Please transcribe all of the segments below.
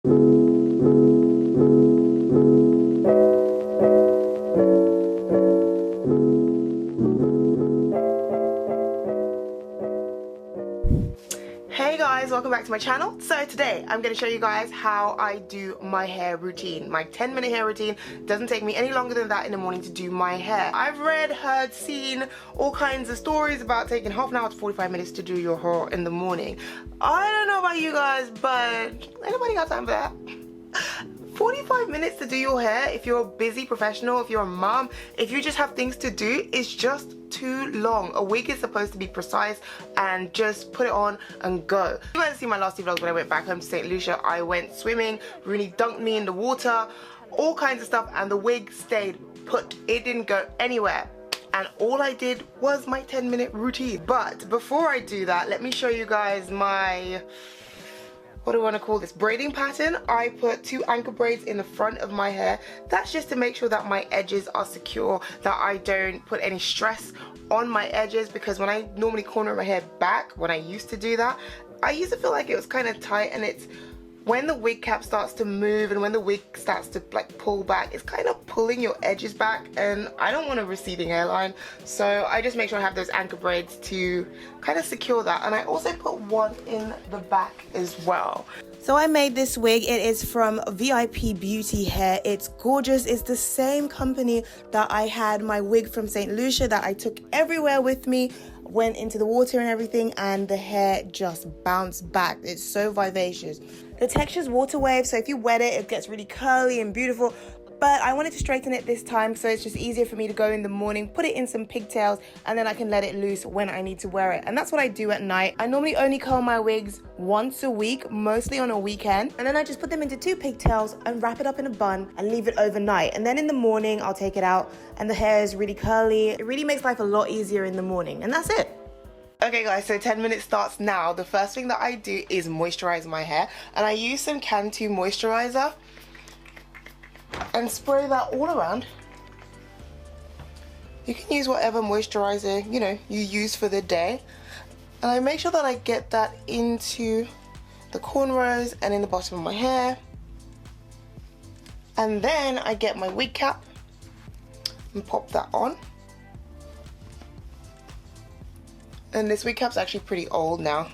Hey guys, welcome back to my channel. So today I'm going to show you guys how I do my hair routine. My 10-minute hair routine doesn't take me any longer than that in the morning to do my hair. I've read, heard, seen all kinds of stories about taking half an hour to 45 minutes to do your hair in the morning. I don't know about you guys, but anybody got time for that? 45 minutes to do your hair, if you're a busy professional, if you're a mom, if you just have things to do, it's just too long. A wig is supposed to be precise and just put it on and go. You guys see my last two vlogs when I went back home to St. Lucia. I went swimming, Rooney dunked me in the water, all kinds of stuff, and the wig stayed put. It didn't go anywhere. And all I did was my 10-minute routine. But before I do that, let me show you guys my, what do I want to call this, braiding pattern. I put 2 anchor braids in the front of my hair. That's just to make sure that my edges are secure, that I don't put any stress on my edges, because when I normally corner my hair back, when I used to do that, I used to feel like it was kind of tight, and it's when the wig cap starts to move and when the wig starts to like pull back, it's kind of pulling your edges back, and I don't want a receding hairline, so I just make sure I have those anchor braids to kind of secure that. And I also put one in the back as well. So I made this wig. It is from VIPbeauty hair. It's gorgeous. It's the same company that I had my wig from St. Lucia that I took everywhere with me, went into the water and everything, and the hair just bounced back. It's so vivacious. The texture's water wave, so if you wet it, it gets really curly and beautiful. But I wanted to straighten it this time, so it's just easier for me to go in the morning, put it in some pigtails, and then I can let it loose when I need to wear it. And that's what I do at night. I normally only curl my wigs once a week, mostly on a weekend. And then I just put them into 2 pigtails and wrap it up in a bun and leave it overnight. And then in the morning, I'll take it out and the hair is really curly. It really makes life a lot easier in the morning. And that's it. Okay guys, so 10 minutes starts now. The first thing that I do is moisturize my hair. And I use some Cantu moisturizer and spray that all around. You can use whatever moisturizer you use for the day, and I make sure that I get that into the cornrows and in the bottom of my hair. And then I get my wig cap and pop that on. And this wig cap's actually pretty old now,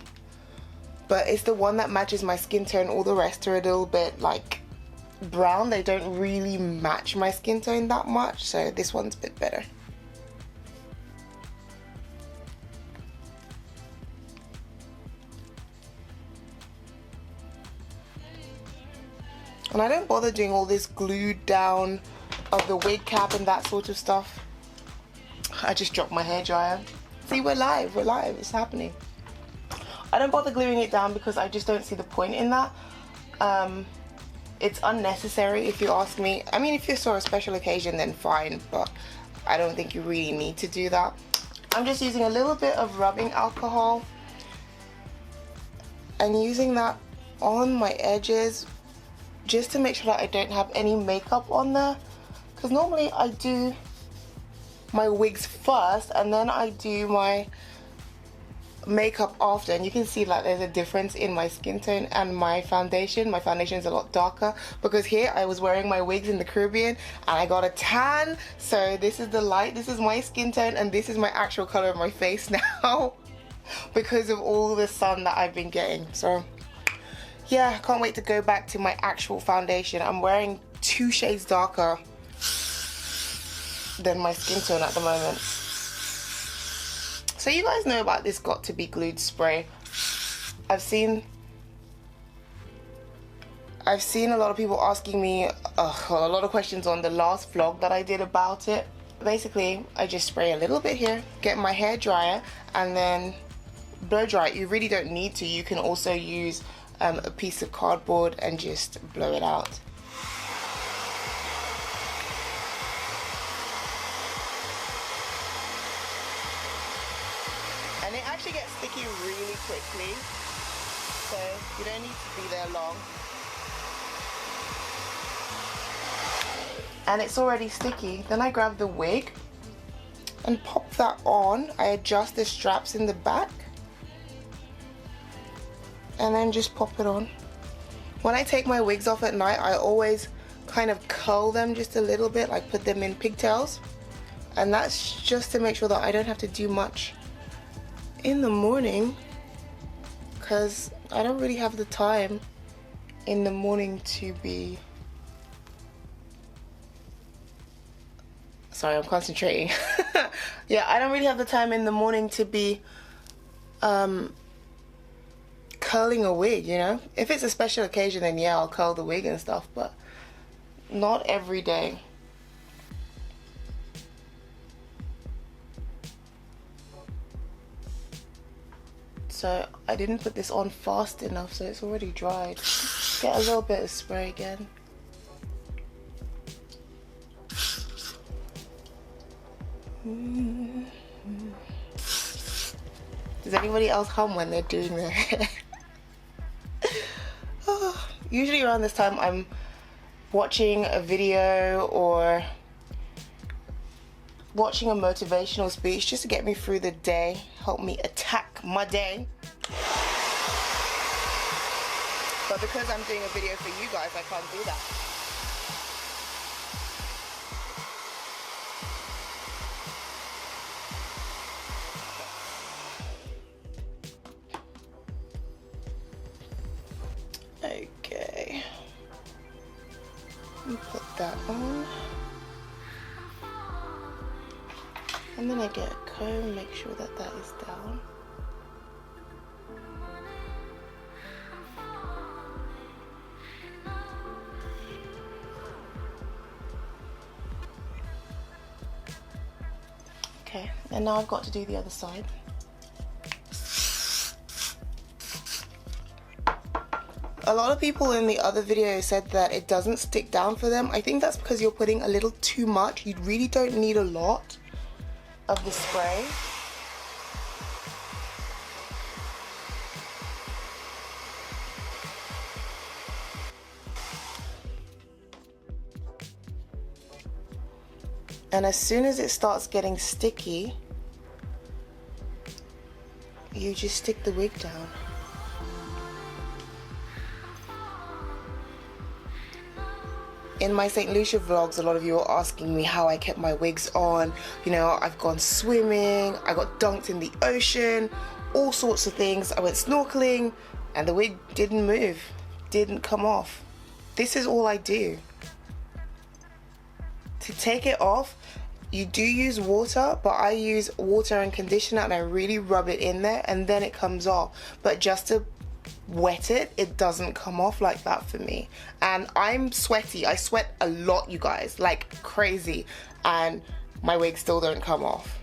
but it's the one that matches my skin tone. All the rest are a little bit like brown. They don't really match my skin tone that much, so this one's a bit better. And I don't bother doing all this glued down of the wig cap and that sort of stuff. I just drop my hair dryer. See, we're live, it's happening. I don't bother gluing it down because I just don't see the point in that. It's unnecessary if you ask me. I mean, if it's for a special occasion, then fine, but I don't think you really need to do that. I'm just using a little bit of rubbing alcohol and using that on my edges just to make sure that I don't have any makeup on there, because normally I do my wigs first and then I do my makeup after, and you can see like there's a difference in my skin tone and my foundation. My foundation is a lot darker because here I was wearing my wigs in the Caribbean and I got a tan, so this is the light, this is my skin tone, and this is my actual color of my face now because of all the sun that I've been getting. So yeah, I can't wait to go back to my actual foundation. I'm wearing 2 shades darker than my skin tone at the moment. So you guys know about this got to be glued spray. I've seen a lot of people asking me a lot of questions on the last vlog that I did about it. Basically, I just spray a little bit here, get my hair dryer, and then blow dry it. You really don't need to. You can also use a piece of cardboard and just blow it out. And it actually gets sticky really quickly, so you don't need to be there long. And it's already sticky. Then I grab the wig and pop that on. I adjust the straps in the back and then just pop it on. When I take my wigs off at night, I always kind of curl them just a little bit, like put them in pigtails. And that's just to make sure that I don't have to do much in the morning, because I don't really have the time in the morning to be... Sorry, I'm concentrating. Yeah, I don't really have the time in the morning to be curling a wig, you know? If it's a special occasion, then yeah, I'll curl the wig and stuff, but not every day. So I didn't put this on fast enough, so it's already dried. Get a little bit of spray again. Does anybody else hum when they're doing their hair? Oh, usually around this time I'm watching a video or watching a motivational speech just to get me through the day, help me attack my day. But because I'm doing a video for you guys, I can't do that. Okay, and put that on, and then I get a comb, make sure that that is down. Okay, and now I've got to do the other side. A lot of people in the other video said that it doesn't stick down for them. I think that's because you're putting a little too much. You really don't need a lot of the spray. And as soon as it starts getting sticky, you just stick the wig down. In my St. Lucia vlogs, a lot of you are asking me how I kept my wigs on. You know, I've gone swimming, I got dunked in the ocean, all sorts of things. I went snorkeling and the wig didn't move, didn't come off. This is all I do. To take it off, you do use water, but I use water and conditioner and I really rub it in there and then it comes off. But just to wet it, it doesn't come off like that for me. And I'm sweaty. I sweat a lot, you guys, like crazy, and my wigs still don't come off.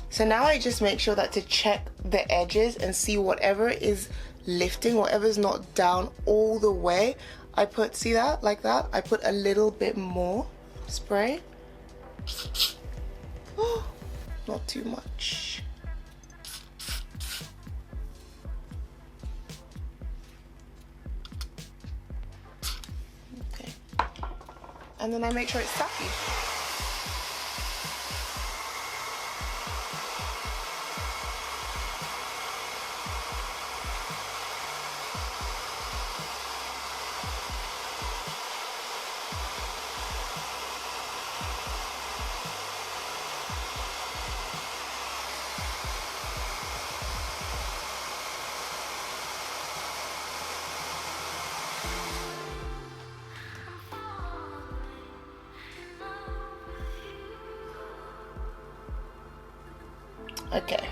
So now I just make sure that to check the edges and see whatever is lifting, whatever's not down all the way, I put, see that, like that, I put a little bit more spray. Oh, not too much. Okay. And then I make sure it's tacky. Okay,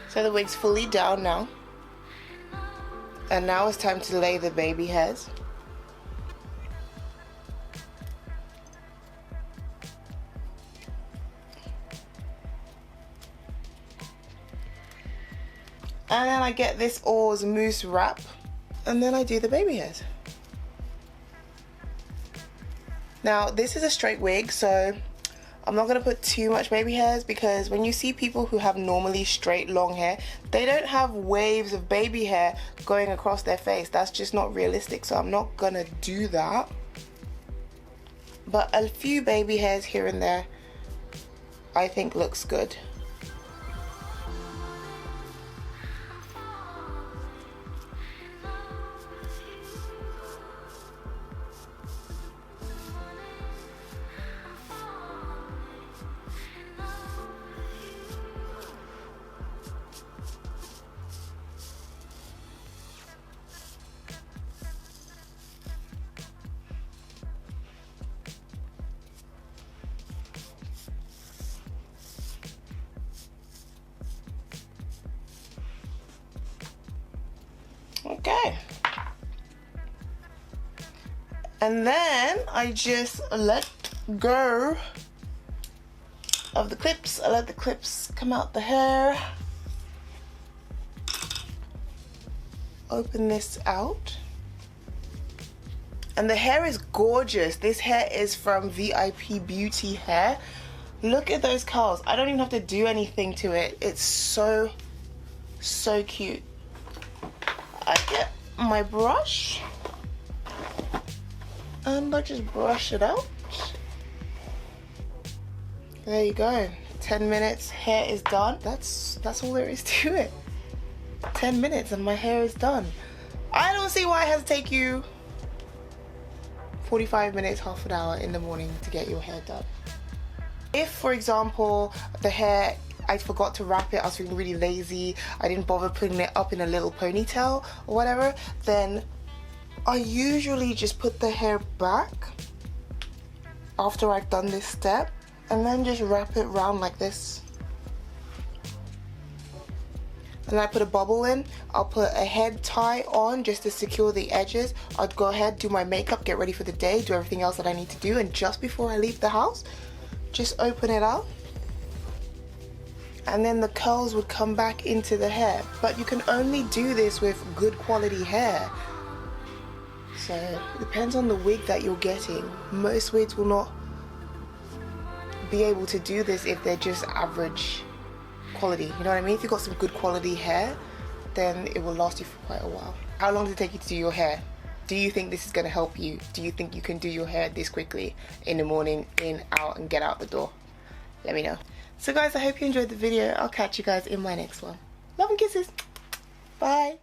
so the wig's fully down now, and now it's time to lay the baby hairs. And then I get this Oars mousse wrap, and then I do the baby hairs. Now this is a straight wig, so I'm not going to put too much baby hairs, because when you see people who have normally straight long hair, they don't have waves of baby hair going across their face. That's just not realistic, so I'm not going to do that. But a few baby hairs here and there I think looks good. Okay, and then I just let go of the clips. I let the clips come out the hair. Open this out. And the hair is gorgeous. This hair is from VIPbeauty hair. Look at those curls. I don't even have to do anything to it. It's so cute. I get my brush and I just brush it out. There you go. 10 minutes, hair is done. That's all there is to it. 10 minutes and my hair is done. I don't see why it has to take you 45 minutes, half an hour in the morning to get your hair done. If, for example, the hair, I forgot to wrap it, I was feeling really lazy, I didn't bother putting it up in a little ponytail or whatever, then I usually just put the hair back after I've done this step and then just wrap it around like this. And then I put a bubble in. I'll put a head tie on just to secure the edges. I'd go ahead, do my makeup, get ready for the day, do everything else that I need to do, and just before I leave the house, just open it up. And then the curls would come back into the hair. But you can only do this with good quality hair. So it depends on the wig that you're getting. Most wigs will not be able to do this if they're just average quality. You know what I mean? If you've got some good quality hair, then it will last you for quite a while. How long does it take you to do your hair? Do you think this is going to help you? Do you think you can do your hair this quickly in the morning, in, out, and get out the door? Let me know. So guys, I hope you enjoyed the video. I'll catch you guys in my next one. Love and kisses. Bye.